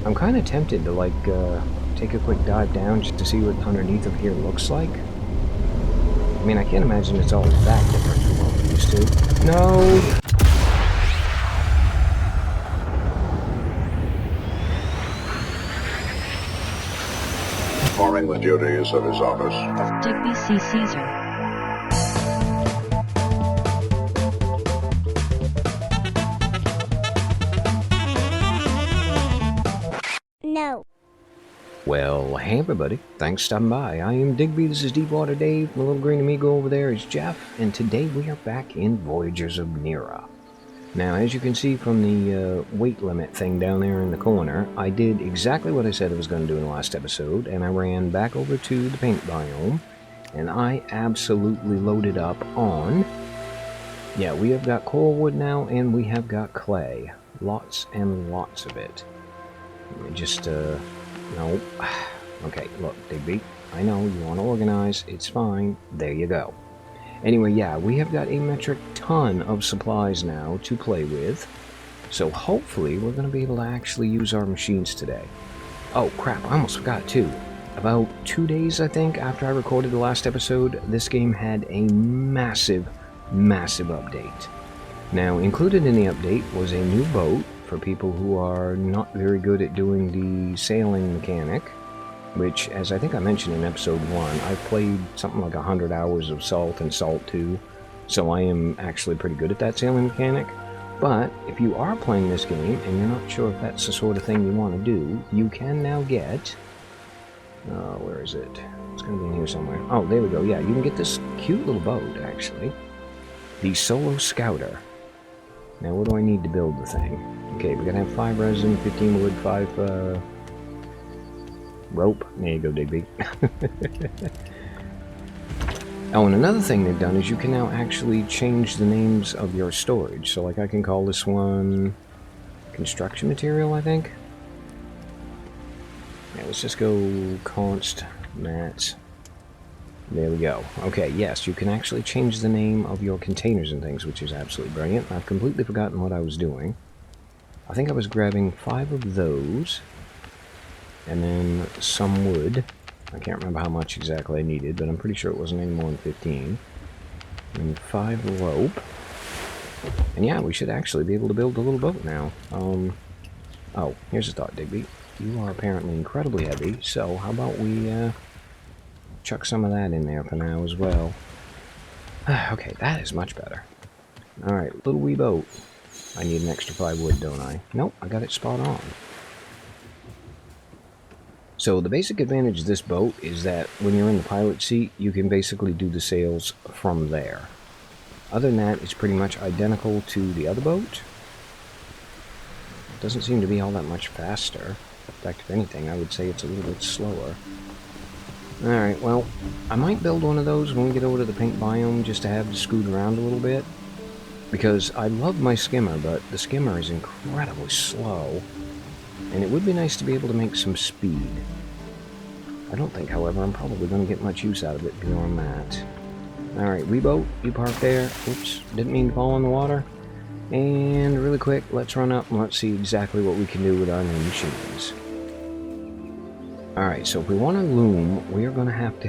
I'm kind of tempted to, like, take a quick dive down just to see what underneath of here looks like. I mean, I can't imagine it's all that different from what we're used to. No! Performing the duties of his office. Digby C. Caesar. No. Well, hey everybody, thanks for stopping by. I am Digby, this is Deepwater Dave, my little green amigo over there is Jeff, and today we are back in Voyagers of Nera. Now, as you can see from the weight limit thing down there in the corner, I did exactly what I said I was going to do in the last episode, and I ran back over to the paint biome, and I absolutely loaded up on... Yeah, we have got coral wood now, and we have got clay. Lots and lots of it. Let me just, no. Okay, look, Digby, I know you want to organize, it's fine, there you go. Anyway, yeah, we have got a metric ton of supplies now to play with, so hopefully we're going to be able to actually use our machines today. Oh, crap, I almost forgot, too. About 2 days, I think, after I recorded the last episode, this game had a massive, massive update. Now, included in the update was a new boat for people who are not very good at doing the sailing mechanic, which, as I think I mentioned in episode 1, I've played something like 100 hours of Salt and Salt 2, so I am actually pretty good at that sailing mechanic. But if you are playing this game and you're not sure if that's the sort of thing you want to do, you can now get... where is it? It's going to be in here somewhere. Oh, there we go. Yeah, you can get this cute little boat, actually. The Solo Scouter. Now, what do I need to build the thing? Okay, we're going to have 5 resin, 15 wood, 5 rope. There you go, Digby. Oh, and another thing they've done is you can now actually change the names of your storage. So, like, I can call this one construction material, I think. Yeah, let's just go const mats. There we go. Okay, yes, you can actually change the name of your containers and things, which is absolutely brilliant. I've completely forgotten what I was doing. I think I was grabbing 5 of those, and then some wood. I can't remember how much exactly I needed, but I'm pretty sure it wasn't any more than 15. And 5 rope. And yeah, we should actually be able to build a little boat now. Oh, here's a thought, Digby. You are apparently incredibly heavy, so how about we, chuck some of that in there for now as well. Okay, that is much better. Alright, little wee boat. I need an extra 5 wood, don't I? Nope, I got it spot on. So the basic advantage of this boat is that when you're in the pilot seat, you can basically do the sails from there. Other than that, it's pretty much identical to the other boat. It doesn't seem to be all that much faster. In fact, if anything, I would say it's a little bit slower. Alright, well, I might build one of those when we get over to the paint biome just to have to scoot around a little bit. Because I love my skimmer, but the skimmer is incredibly slow. And it would be nice to be able to make some speed. I don't think, however, I'm probably going to get much use out of it beyond that. Alright, wee boat, you park there. Oops, didn't mean to fall in the water. And really quick, let's run up and let's see exactly what we can do with our new machines. Alright, so if we want a loom, we are going to have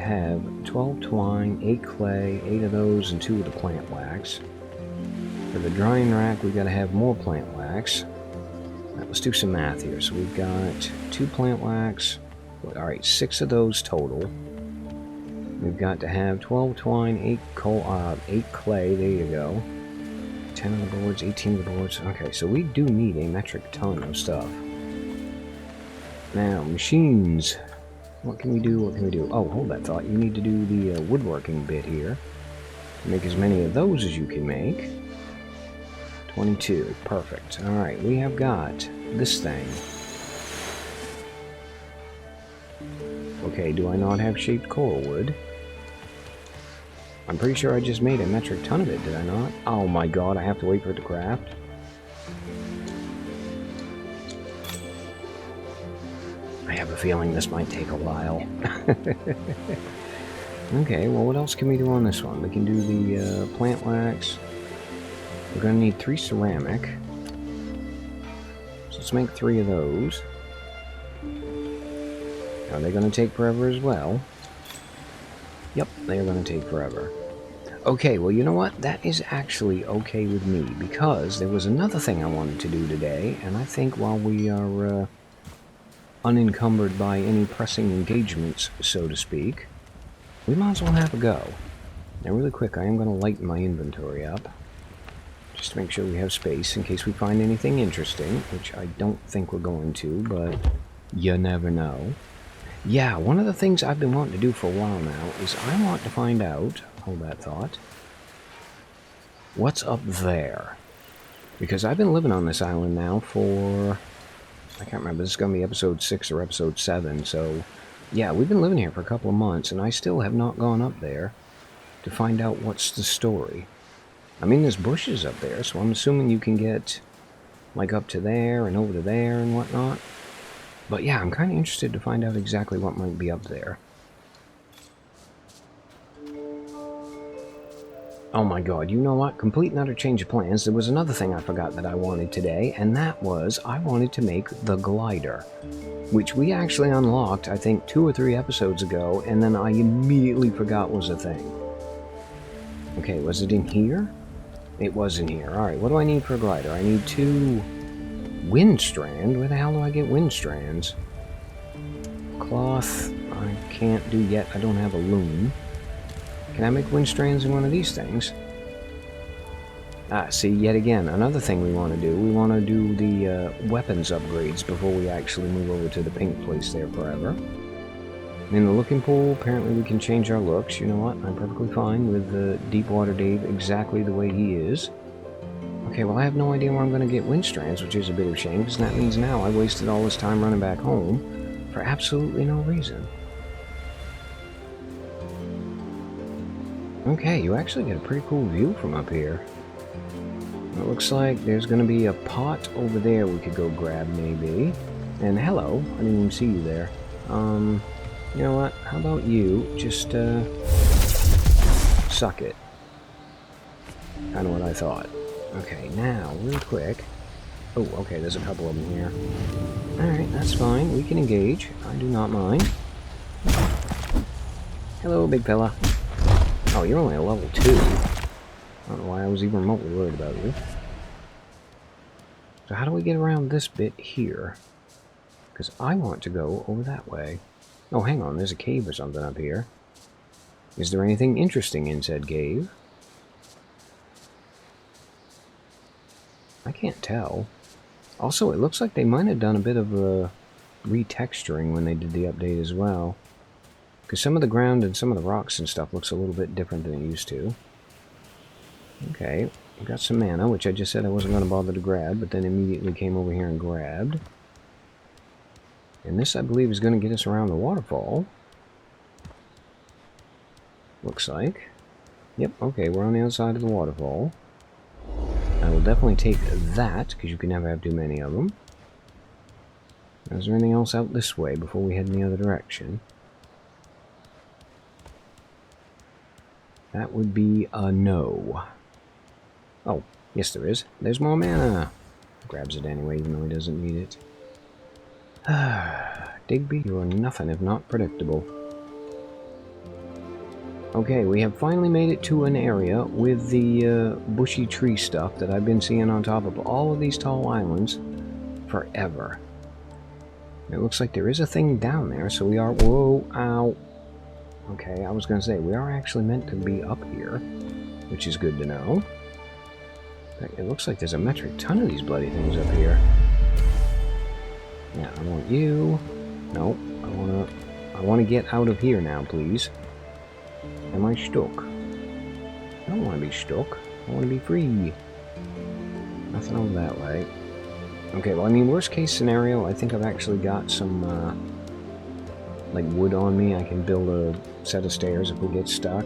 12 twine, 8 clay, 8 of those, and 2 of the plant wax. For the drying rack, we've got to have more plant wax. Right, let's do some math here. So we've got 2 plant wax. Alright, 6 of those total. We've got to have 12 twine, 8 clay, there you go. 10 of the boards, 18 of the boards. Okay, so we do need a metric ton of stuff. Now, machines. What can we do? What can we do? Oh, hold that thought. You need to do the woodworking bit here. Make as many of those as you can make. 22. Perfect. Alright, we have got this thing. Okay, do I not have shaped coral wood? I'm pretty sure I just made a metric ton of it, did I not? Oh my god, I have to wait for it to craft? I have a feeling this might take a while. Okay, well what else can we do on this one? We can do the plant wax. We're going to need 3 ceramic. So let's make 3 of those. Are they going to take forever as well? Yep, they are going to take forever. Okay, well, you know what? That is actually okay with me, because there was another thing I wanted to do today, and I think while we are unencumbered by any pressing engagements, so to speak, we might as well have a go. Now, really quick, I am going to lighten my inventory up, just to make sure we have space in case we find anything interesting, which I don't think we're going to, but you never know. Yeah, one of the things I've been wanting to do for a while now is I want to find out, hold that thought, what's up there. Because I've been living on this island now for, I can't remember, this is going to be episode 6 or episode 7, so yeah, we've been living here for a couple of months, and I still have not gone up there to find out what's the story. I mean, there's bushes up there, so I'm assuming you can get, like, up to there and over to there and whatnot. But yeah, I'm kind of interested to find out exactly what might be up there. Oh my god, you know what? Complete and utter change of plans. There was another thing I forgot that I wanted today, and that was I wanted to make the glider, which we actually unlocked, I think, 2 or 3 episodes ago, and then I immediately forgot was a thing. Okay, was it in here? It was in here. Alright, what do I need for a glider? I need 2... wind strand? Where the hell do I get wind strands? Cloth, I can't do yet. I don't have a loom. Can I make wind strands in one of these things? Ah, see, yet again, another thing we want to do. We want to do the weapons upgrades before we actually move over to the pink place there forever. In the looking pool, apparently we can change our looks. You know what? I'm perfectly fine with Deepwater Dave exactly the way he is. Okay, well, I have no idea where I'm going to get wind strands, which is a bit of a shame, because that means now I wasted all this time running back home for absolutely no reason. Okay, you actually get a pretty cool view from up here. It looks like there's going to be a pot over there we could go grab, maybe. And hello, I didn't even see you there. You know what? How about you just, suck it. Kind of what I thought. Okay, now, real quick. Oh, okay, there's a couple of them here. Alright, that's fine. We can engage. I do not mind. Hello, big fella. Oh, you're only a level 2. I don't know why I was even remotely worried about you. So how do we get around this bit here? Because I want to go over that way. Oh, hang on, there's a cave or something up here. Is there anything interesting in said cave? I can't tell. Also, it looks like they might have done a bit of retexturing when they did the update as well. Because some of the ground and some of the rocks and stuff looks a little bit different than it used to. Okay, we got some mana, which I just said I wasn't going to bother to grab, but then immediately came over here and grabbed. And this, I believe, is going to get us around the waterfall. Looks like. Yep, okay, we're on the other side of the waterfall. I will definitely take that, because you can never have too many of them. Is there anything else out this way before we head in the other direction? That would be a no. Oh, yes there is. There's more mana. Grabs it anyway, even though he doesn't need it. Digby, you are nothing if not predictable. Okay, we have finally made it to an area with the bushy tree stuff that I've been seeing on top of all of these tall islands forever. It looks like there is a thing down there, so we are... Whoa, ow. Okay, I was going to say, we are actually meant to be up here, which is good to know. It looks like there's a metric ton of these bloody things up here. Yeah, I want you. Nope, I want to get out of here now, please. Am I stuck? I don't want to be stuck. I want to be free. Nothing over that way. Okay, well, I mean, worst case scenario, I think I've actually got some, like, wood on me. I can build a set of stairs if we get stuck.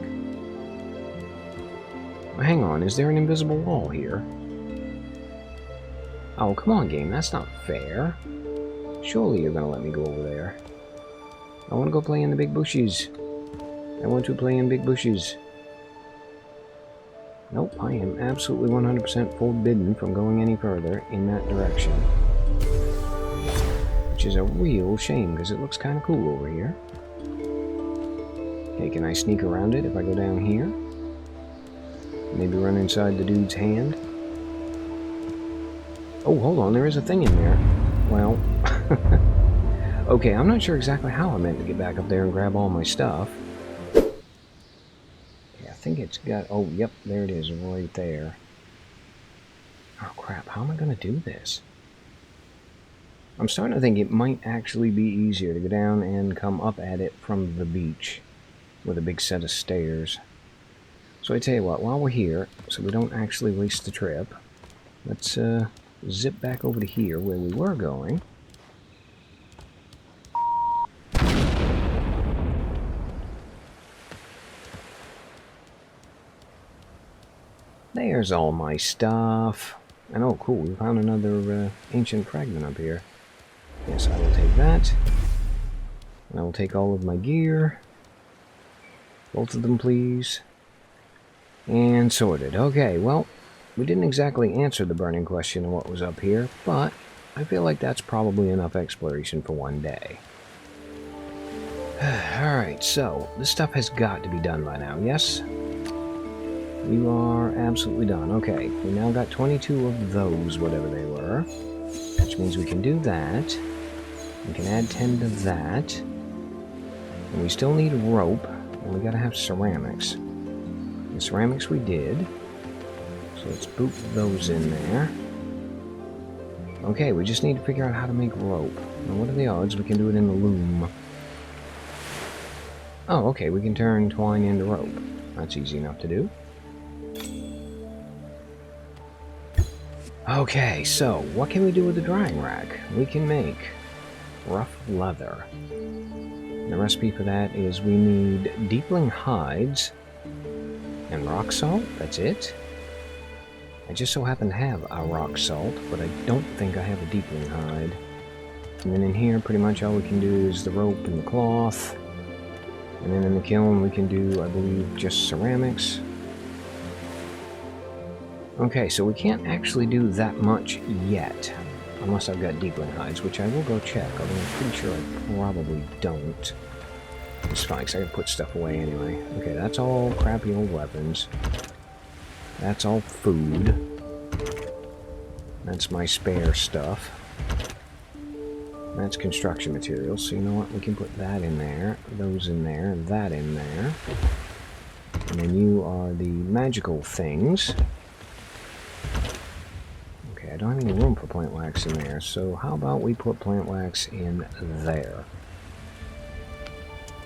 Hang on, is there an invisible wall here? Oh, come on, game, that's not fair. Surely you're gonna let me go over there. I want to go play in the big bushes. I want to play in big bushes. Nope, I am absolutely 100% forbidden from going any further in that direction. Which which is a real shame because it looks kind of cool over here. Okay, can I sneak around it if I go down here? Maybe run inside the dude's hand? Oh, hold on, there is a thing in there. Well, okay, I'm not sure exactly how I meant to get back up there and grab all my stuff. Okay, I think it's got... Oh, yep, there it is, right there. Oh, crap, how am I going to do this? I'm starting to think it might actually be easier to go down and come up at it from the beach with a big set of stairs. So I tell you what, while we're here, so we don't actually waste the trip, let's zip back over to here where we were going. There's all my stuff. And oh, cool, we found another ancient fragment up here. Yes, I will take that. And I will take all of my gear. Both of them, please. And sorted. Okay, well, we didn't exactly answer the burning question of what was up here, but I feel like that's probably enough exploration for one day. Alright, so this stuff has got to be done by now, yes? You are absolutely done. Okay, we now got 22 of those, whatever they were. Which means we can do that. We can add 10 to that. And we still need rope. And we gotta have ceramics. The ceramics we did. So let's boot those in there. Okay, we just need to figure out how to make rope. Now what are the odds we can do it in the loom? Oh, okay, we can turn twine into rope. That's easy enough to do. Okay, so what can we do with the drying rack? We can make rough leather. And the recipe for that is we need deepling hides and rock salt. That's it. I just so happen to have a rock salt, but I don't think I have a deepling hide. And then in here, pretty much all we can do is the rope and the cloth. And then in the kiln, we can do, I believe, just ceramics. Okay, so we can't actually do that much yet, unless I've got deepling hides, which I will go check, although I'm pretty sure I probably don't. It's fine, because I can put stuff away anyway. Okay, that's all crappy old weapons. That's all food. That's my spare stuff. That's construction materials, so you know what, we can put that in there, those in there, and that in there. And then you are the magical things. Okay, I don't have any room for plant wax in there, so how about we put plant wax in there?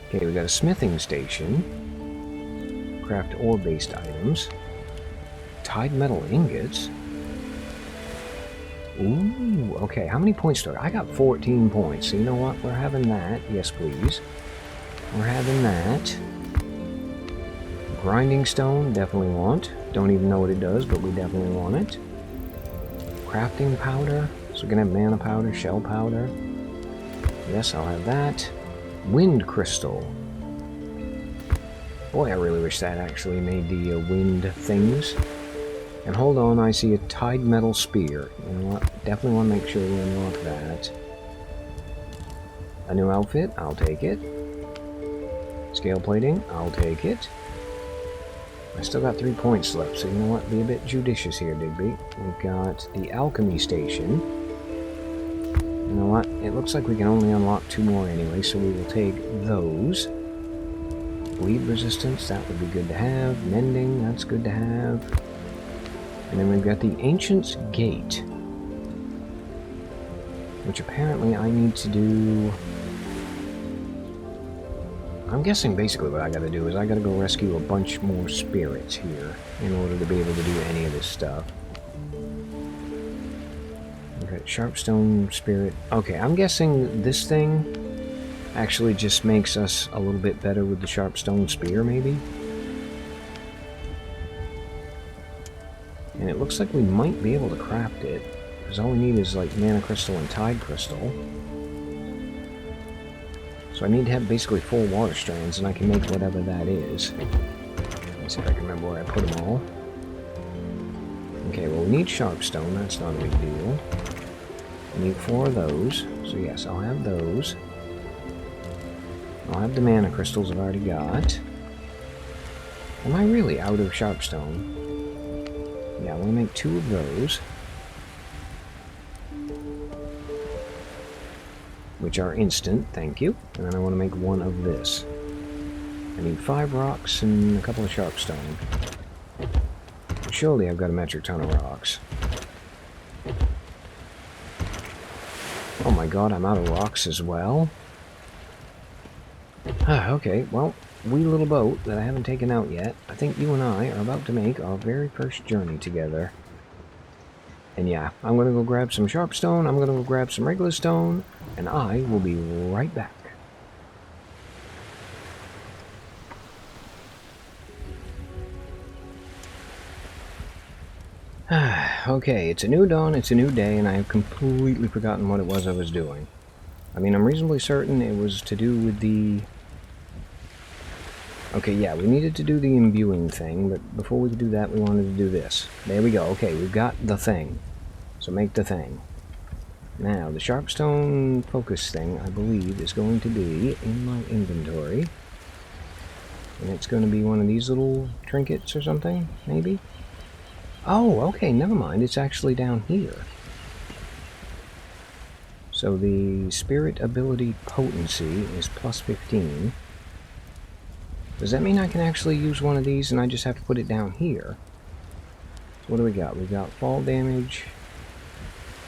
Okay, we got a smithing station. Craft ore-based items. Tied metal ingots. Ooh, okay, how many points do I got? 14 points, so you know what? We're having that. Yes, please. We're having that. Grinding stone, definitely want. Don't even know what it does, but we definitely want it. Crafting powder. So we're going to have mana powder, shell powder. Yes, I'll have that. Wind crystal. Boy, I really wish that actually made the wind things. And hold on, I see a tied metal spear. You know what? Definitely want to make sure we unlock that. A new outfit, I'll take it. Scale plating, I'll take it. I still got 3 points left, so you know what? Be a bit judicious here, Digby. We've got the alchemy station. You know what? It looks like we can only unlock 2 more anyway, so we will take those. Bleed resistance, that would be good to have. Mending, that's good to have. And then we've got the Ancient's Gate, which apparently I need to do... I'm guessing basically what I gotta do is I gotta go rescue a bunch more spirits here in order to be able to do any of this stuff. Okay, Sharpstone Spirit. Okay, I'm guessing this thing actually just makes us a little bit better with the Sharpstone Spear, maybe? And it looks like we might be able to craft it, because all we need is like mana crystal and tide crystal. So I need to have basically 4 water strands, and I can make whatever that is. Let's see if I can remember where I put them all. Okay, well we need sharpstone, that's not a big deal. I need 4 of those. So yes, I'll have those. I'll have the mana crystals I've already got. Am I really out of sharpstone? Yeah, I want to make 2 of those. Which are instant, thank you. And then I want to make 1 of this. I need 5 rocks and a couple of sharpstone. Surely I've got a metric ton of rocks. Oh my god, I'm out of rocks as well. Okay, well, wee little boat that I haven't taken out yet. I think you and I are about to make our very first journey together. And yeah, I'm gonna go grab some sharpstone, I'm gonna go grab some regular stone, and I will be right back. Okay, it's a new dawn, it's a new day, and I have completely forgotten what it was I was doing. I mean, I'm reasonably certain it was to do with the... Okay, yeah, we needed to do the imbuing thing, but before we could do that, we wanted to do this. There we go, okay, we've got the thing. So make the thing. Now, the sharpstone focus thing, I believe, is going to be in my inventory. And it's going to be one of these little trinkets or something, maybe? Oh, okay, never mind. It's actually down here. So the spirit ability potency is plus 15. Does that mean I can actually use one of these and I just have to put it down here? So what do we got? We got fall damage,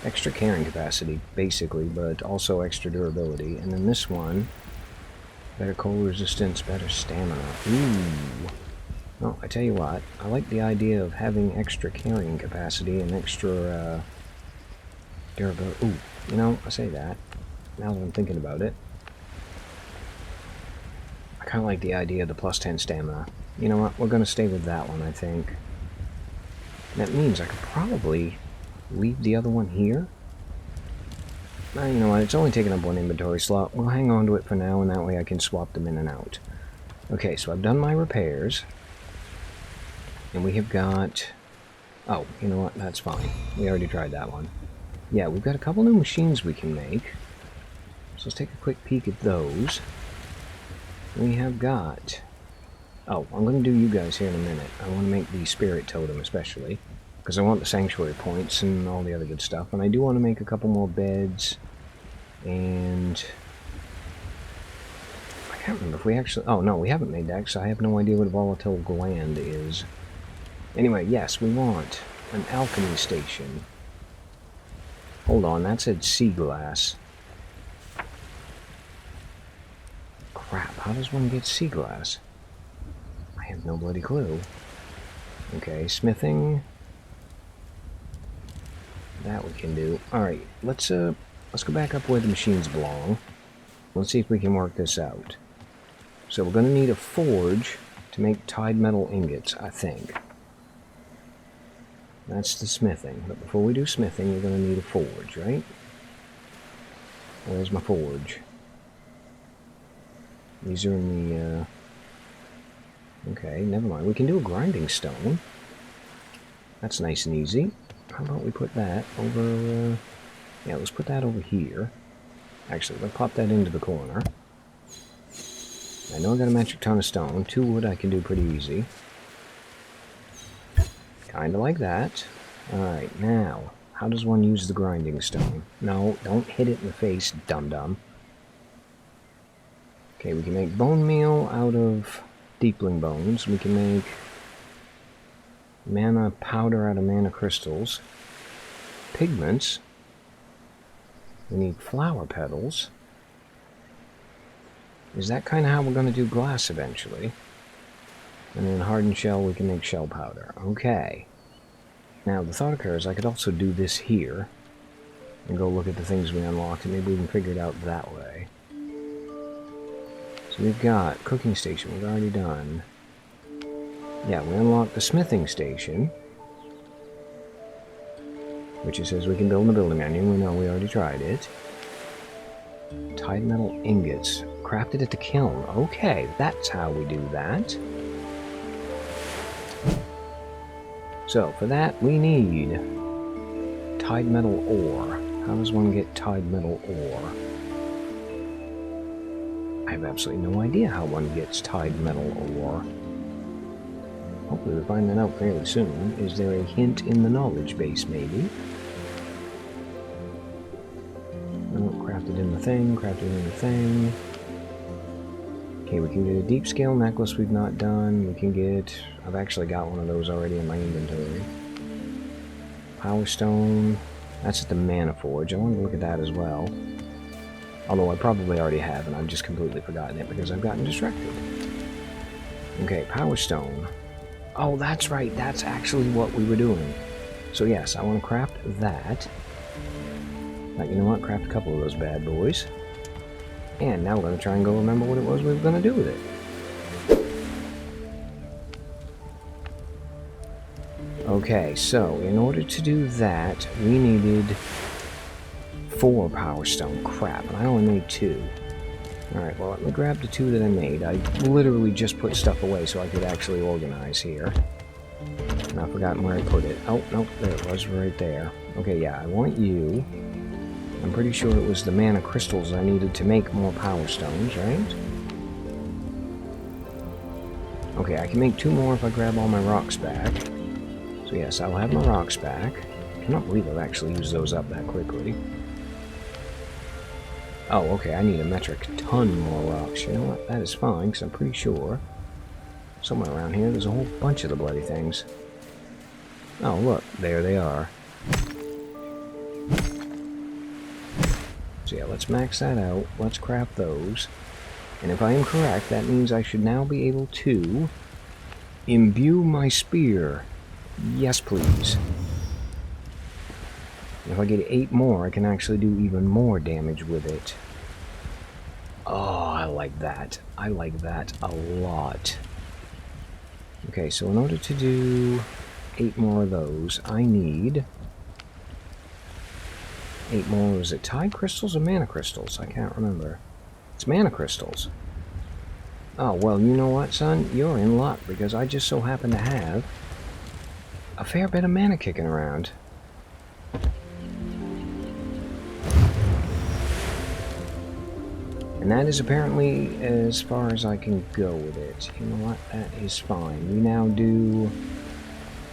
extra carrying capacity, basically, but also extra durability. And then this one, better cold resistance, better stamina. Ooh. Well, I tell you what, I like the idea of having extra carrying capacity and extra durability. Ooh, you know, I say that, now that I'm thinking about it. I kind of like the idea of the plus 10 stamina. You know what, we're going to stay with that one, I think. That means I could probably leave the other one here. You know what, it's only taking up 1 inventory slot. We'll hang on to it for now, and that way I can swap them in and out. Okay, so I've done my repairs. And we have got... Oh, you know what? That's fine. We already tried that one. Yeah, we've got a couple new machines we can make. So let's take a quick peek at those. We have got... Oh, I'm going to do you guys here in a minute. I want to make the spirit totem especially. Because I want the sanctuary points and all the other good stuff. And I do want to make a couple more beds. And... I can't remember if we actually... Oh, no, we haven't made that because I have no idea what a volatile gland is. Anyway, yes, we want an alchemy station. Hold on, that said sea glass. Crap, how does one get sea glass? I have no bloody clue. Okay, smithing. That we can do. Alright, let's go back up where the machines belong. Let's see if we can work this out. So we're going to need a forge to make tied metal ingots, I think. That's the smithing. But before we do smithing, we're going to need a forge, right? Where's my forge? These are in the, Okay, never mind. We can do a grinding stone. That's nice and easy. How about we put that over, Yeah, let's put that over here. Actually, let's pop that into the corner. I know I got a metric ton of stone. 2 wood I can do pretty easy. Kinda like that. Alright, now, how does one use the grinding stone? No, don't hit it in the face, dum-dum. Okay, we can make bone meal out of deepling bones. We can make mana powder out of mana crystals. Pigments. We need flower petals. Is that kind of how we're going to do glass eventually? And then hardened shell, we can make shell powder. Okay. Now, the thought occurs, I could also do this here. And go look at the things we unlocked, and maybe we can figure it out that way. So we've got cooking station, we've already done. Yeah, we unlocked the smithing station. Which it says we can build in the building menu. We know we already tried it. Tied metal ingots. Crafted at the kiln. Okay, that's how we do that. So, for that, we need tied metal ore. How does one get tide metal ore? I have absolutely no idea how one gets tide metal ore. Hopefully we'll find that out fairly soon. Is there a hint in the knowledge base, maybe? No, crafted in the thing, crafted in the thing. Okay, we can get a deep scale necklace we've not done. We can get... I've actually got one of those already in my inventory. Power stone. That's at the Mana Forge. I wanted to look at that as well. Although I probably already have, and I've just completely forgotten it because I've gotten distracted. Okay, Power Stone. Oh, that's right. That's actually what we were doing. So yes, I want to craft that. Now, you know what? Craft a couple of those bad boys. And now we're going to try and go remember what it was we were going to do with it. Okay, so in order to do that, we needed 4 Power Stone. Crap, and I only made 2. Alright, well, let me grab the 2 that I made. I literally just put stuff away so I could actually organize here. And I've forgotten where I put it. Oh, nope, there it was, right there. Okay, yeah, I want you. I'm pretty sure it was the mana crystals I needed to make more Power Stones, right? Okay, I can make 2 more if I grab all my rocks back. So yes, I'll have my rocks back. I cannot believe I've actually used those up that quickly. Oh, okay, I need a metric ton more rocks. You know what? That is fine, because I'm pretty sure somewhere around here there's a whole bunch of the bloody things. Oh, look, there they are. So yeah, let's max that out. Let's craft those. And if I am correct, that means I should now be able to imbue my spear. Yes, please. If I get 8 more, I can actually do even more damage with it. Oh, I like that. I like that a lot. Okay, so in order to do 8 more of those, I need 8 more, is it tide crystals or mana crystals? I can't remember. It's mana crystals. Oh, well, you know what, son? You're in luck, because I just so happen to have a fair bit of mana kicking around. And that is apparently as far as I can go with it. You know what? That is fine. We now do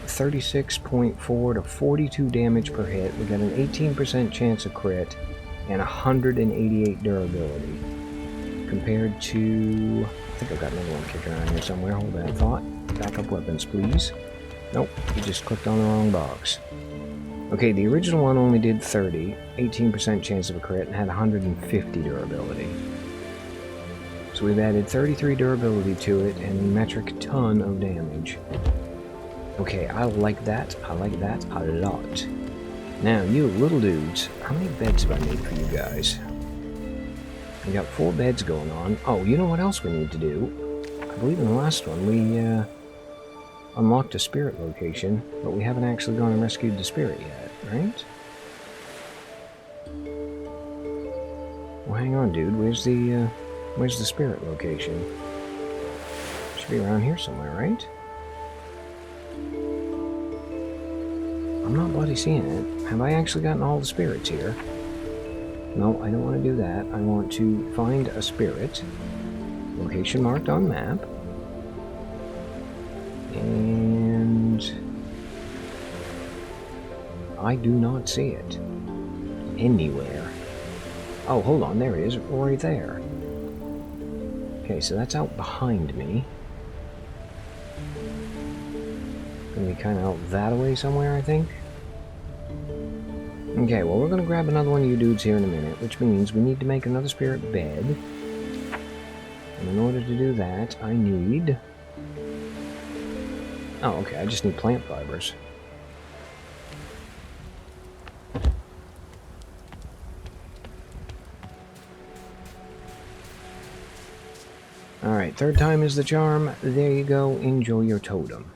36.4 to 42 damage per hit. We got an 18% chance of crit and 188 durability. Compared to... I think I've got another one kicking around here somewhere. Hold that thought. Backup weapons, please. Nope, you just clicked on the wrong box. Okay, the original one only did 30, 18% chance of a crit, and had 150 durability. So we've added 33 durability to it, and a metric ton of damage. Okay, I like that. I like that a lot. Now, you little dudes, how many beds have I made for you guys? We got 4 beds going on. Oh, you know what else we need to do? I believe in the last one we unlocked a spirit location, but we haven't actually gone and rescued the spirit yet, right? Well, hang on, dude. Where's the spirit location? Should be around here somewhere, right? I'm not bloody seeing it. Have I actually gotten all the spirits here? No, I don't want to do that. I want to find a spirit. Location marked on map. And I do not see it anywhere. Oh, hold on, there it is, right there. Okay, so that's out behind me. Gonna be kind of out that way somewhere, I think. Okay, well, we're gonna grab another one of you dudes here in a minute, which means we need to make another spirit bed. And in order to do that, I need... Oh, okay, I just need plant fibers. Alright, 3rd time is the charm. There you go, enjoy your totem.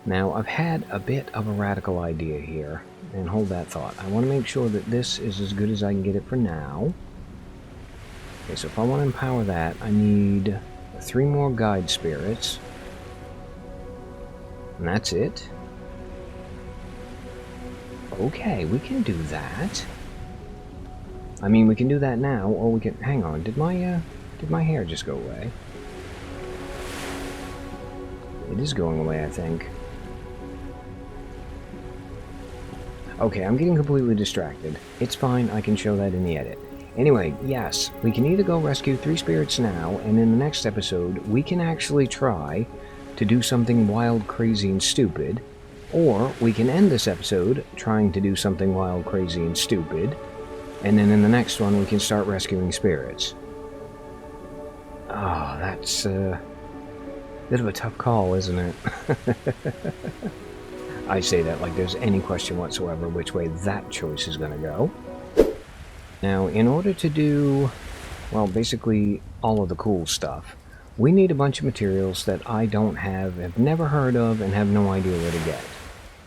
Now, I've had a bit of a radical idea here, and hold that thought. I want to make sure that this is as good as I can get it for now. Okay, so if I want to empower that, I need 3 more guide spirits. And that's it. Okay, we can do that. I mean, we can do that now, or we can... Hang on, did my hair just go away? It is going away, I think. Okay, I'm getting completely distracted. It's fine, I can show that in the edit. Anyway, yes, we can either go rescue 3 spirits now, and in the next episode, we can actually try to do something wild, crazy, and stupid, or we can end this episode trying to do something wild, crazy, and stupid, and then in the next one, we can start rescuing spirits. Oh, that's a bit of a tough call, isn't it? I say that like there's any question whatsoever which way that choice is going to go. Now, in order to do, well, basically all of the cool stuff, we need a bunch of materials that I don't have never heard of, and have no idea where to get.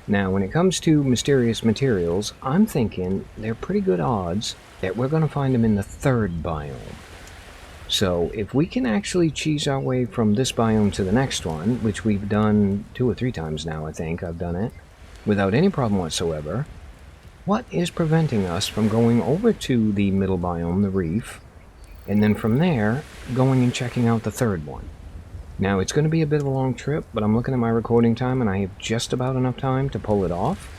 Now, when it comes to mysterious materials, I'm thinking they're pretty good odds that we're going to find them in the 3rd biome. So, if we can actually cheese our way from this biome to the next one, which we've done 2 or 3 times now, I think I've done it, without any problem whatsoever, what is preventing us from going over to the middle biome, the reef, and then from there, going and checking out the 3rd one? Now, it's going to be a bit of a long trip, but I'm looking at my recording time and I have just about enough time to pull it off.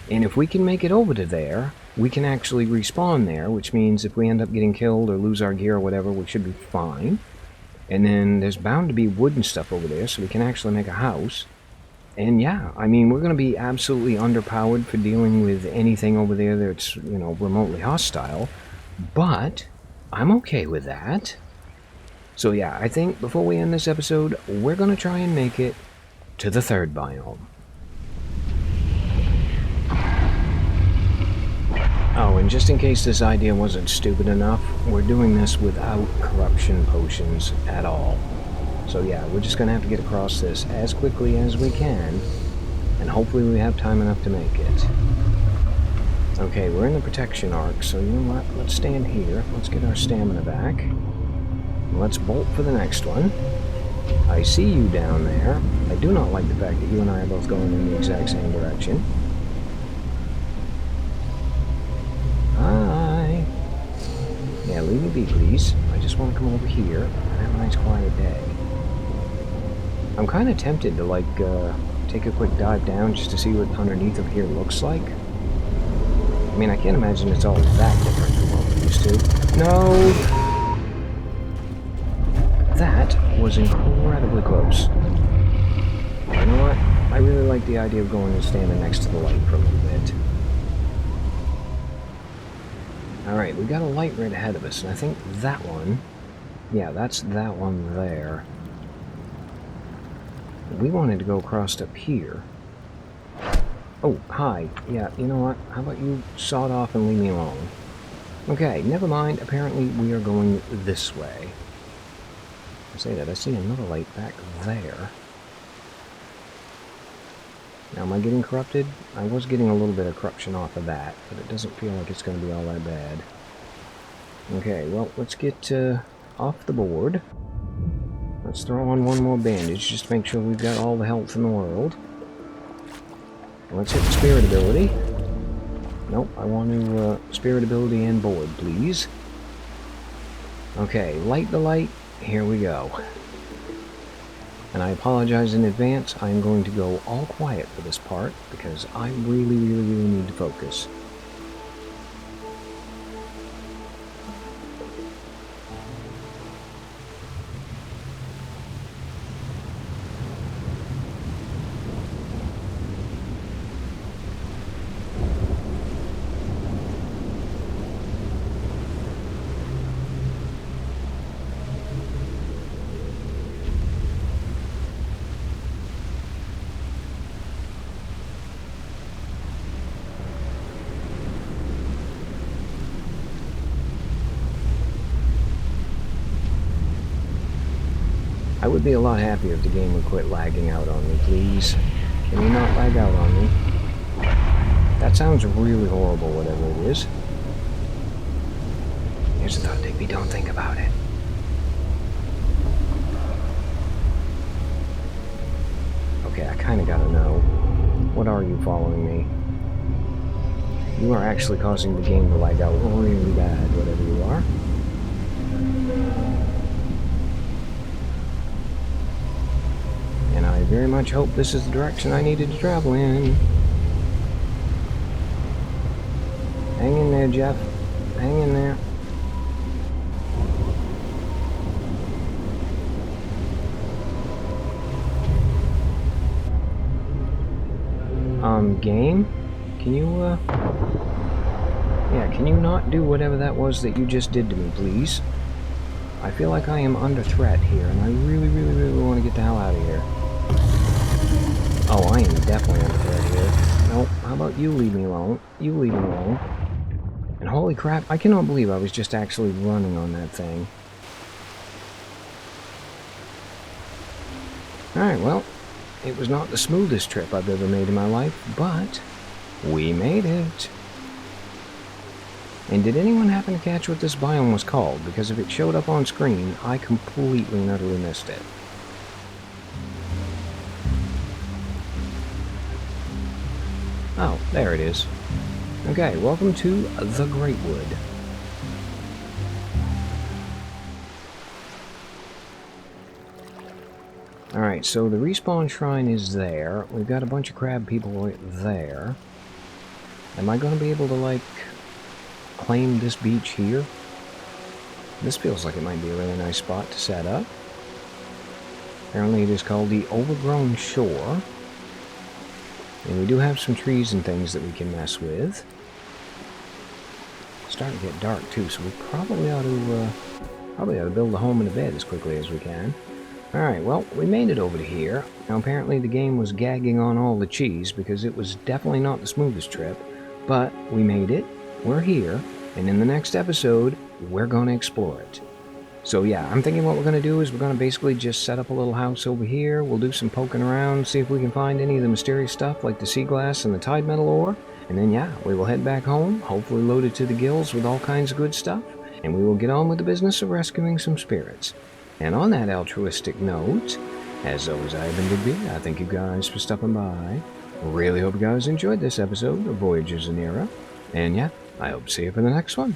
And if we can make it over to there, we can actually respawn there, which means if we end up getting killed or lose our gear or whatever, we should be fine. And then there's bound to be wood and stuff over there, so we can actually make a house. And yeah, I mean, we're going to be absolutely underpowered for dealing with anything over there that's, you know, remotely hostile. But I'm okay with that. So yeah, I think before we end this episode, we're going to try and make it to the 3rd biome. Oh, and just in case this idea wasn't stupid enough, we're doing this without corruption potions at all. So yeah, we're just going to have to get across this as quickly as we can, and hopefully we have time enough to make it. Okay, we're in the protection arc, so you know what, let's stand here, let's get our stamina back. Let's bolt for the next one. I see you down there. I do not like the fact that you and I are both going in the exact same direction. Hi. Yeah, leave me be, please. I just want to come over here and have a nice quiet day. I'm kind of tempted to, like, take a quick dive down just to see what underneath of here looks like. I mean, I can't imagine it's all that different from what we're used to. No! That was incredibly close. You know what? I really like the idea of going and standing next to the light for a little bit. Alright, we got a light right ahead of us, and I think that one... Yeah, that's that one there. We wanted to go across up here. Oh, hi. Yeah, you know what? How about you saw it off and leave me alone? Okay, never mind. Apparently we are going this way. I say that, I see another light back there. Now, am I getting corrupted? I was getting a little bit of corruption off of that, but it doesn't feel like it's going to be all that bad. Okay, well, let's get off the board. Let's throw on one more bandage, just to make sure we've got all the health in the world. Let's hit the spirit ability. Nope, I want to spirit ability and board, please. Okay, light the light. Here we go. And I apologize in advance, I am going to go all quiet for this part, because I really need to focus. I would be a lot happier if the game would quit lagging out on me, please. Can you not lag out on me? That sounds really horrible, whatever it is. Here's the thought, Digby, don't think about it. Okay, I kinda gotta know. What are you following me? You are actually causing the game to lag out really bad, whatever you are. And I very much hope this is the direction I needed to travel in. Hang in there, Jeff. Hang in there. Game? Can you, yeah, can you not do whatever that was that you just did to me, please? I feel like I am under threat here, and I really, really, really want to get the hell out of here. Oh, I am definitely under threat here. Nope, how about you leave me alone? You leave me alone. And holy crap, I cannot believe I was just actually running on that thing. Alright, well, it was not the smoothest trip I've ever made in my life, but we made it. And did anyone happen to catch what this biome was called? Because if it showed up on screen, I completely and utterly missed it. Oh, there it is. Okay, welcome to the Great Wood. Alright, so the respawn shrine is there. We've got a bunch of crab people right there. Am I going to be able to, like, claim this beach here? This feels like it might be a really nice spot to set up. Apparently it is called the Overgrown Shore. And we do have some trees and things that we can mess with. It's starting to get dark too, so we probably ought to build a home and a bed as quickly as we can. Alright, well, we made it over to here. Now apparently the game was gagging on all the cheese because it was definitely not the smoothest trip. But we made it, we're here, and in the next episode, we're going to explore it. So yeah, I'm thinking what we're going to do is we're going to basically just set up a little house over here. We'll do some poking around, see if we can find any of the mysterious stuff like the sea glass and the tide metal ore. And then yeah, we will head back home, hopefully loaded to the gills with all kinds of good stuff. And we will get on with the business of rescuing some spirits. And on that altruistic note, as always, I have been Digby. I thank you guys for stopping by. Really hope you guys enjoyed this episode of Voyagers of Nera. And yeah, I hope to see you for the next one.